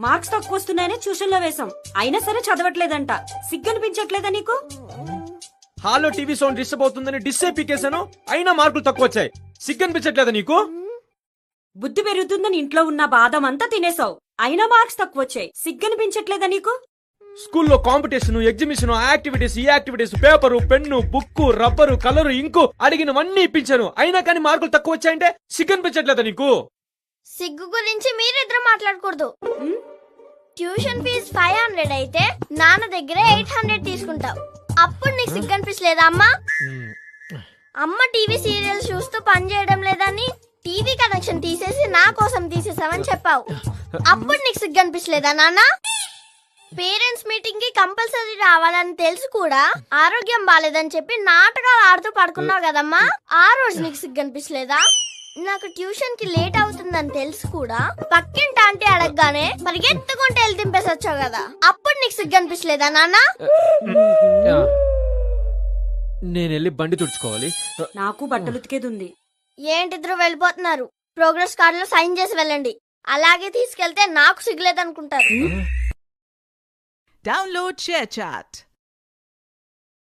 Marks తక్కువ వస్తున్నాయని tuition లో వేశాం, అయినా సరే చదవట్లేదంట. సిగ్గనిపించట్లేదా నీకు? హాల్లో టీవీ సౌండ్ డిస్టర్బ్ అవుతుందని డిస్సే పీకేశాను, అయినా మార్కులు తక్కువ వచ్చాయి. సిగ్గనిపించట్లేదా నీకు? బుద్ధి పెరుగుతుందని ఇంట్లో ఉన్న బాదం అంతా తినేసావు, అయినా మార్క్స్ తక్కువ వచ్చాయి. సిగ్గనిపించట్లేదా నీకు? స్కూల్లో కాంపిటీషన్, ఎగ్జిబిషన్, యాక్టివిటీస్, ఈ activities, paper, pen, book, rubber, colour, ink అడిగినవన్నీ ఇప్పించాను, అయినా కానీ మార్కులు తక్కువ వచ్చాయంటే సిగ్గనిపించట్లేదా నీకు? సిగ్గు గురించి మీరిద్దరు మాట్లాడకూడదు. ట్యూషన్ ఫీజు 500 అయితే నాన్న దగ్గర 800 తీసుకుంటావు. అప్పుడు నీకు సిగ్గు అనిపించలేదా అమ్మా? అమ్మ టీవీ సీరియల్స్ చూస్తూ పని చేయడం లేదని టీవీ కనెక్షన్ తీసేసి నా కోసం తీసేసావని చెప్పావు. అప్పుడు నీకు సిగ్గు అనిపించలేదా నాన్న? పేరెంట్స్ మీటింగ్ కి కంపల్సరీ రావాలని తెలుసు కూడా ఆరోగ్యం బాలేదని చెప్పి నాటకాలు ఆడుతూ పడుకున్నావు కదమ్మా, ఆ రోజు నీకు సిగ్గు అనిపించలేదా? నాకు ట్యూషన్ కి లేట్ అవుతుందని తెలుసు కూడా పక్కింటి ఆంటీ అడగగానే పరిగెత్తుకుంటే వెళ్ళి దింపేసి వచ్చావు కదా, అప్పుడు నీకు సిగ్గు అనిపించలేదా నాన్న? నేను వెళ్ళి బండి తుడుచుకోవాలి. నాకు బట్టలు ఉతికేది ఉంది. ఏంటిద్దరు వెళ్ళిపోతున్నారు? ప్రోగ్రెస్ కార్డ్ లో సైన్ చేసి వెళ్ళండి. అలాగే తీసుకెళ్తే నాకు సిగ్గులేదనుకుంటారు. Download ShareChat.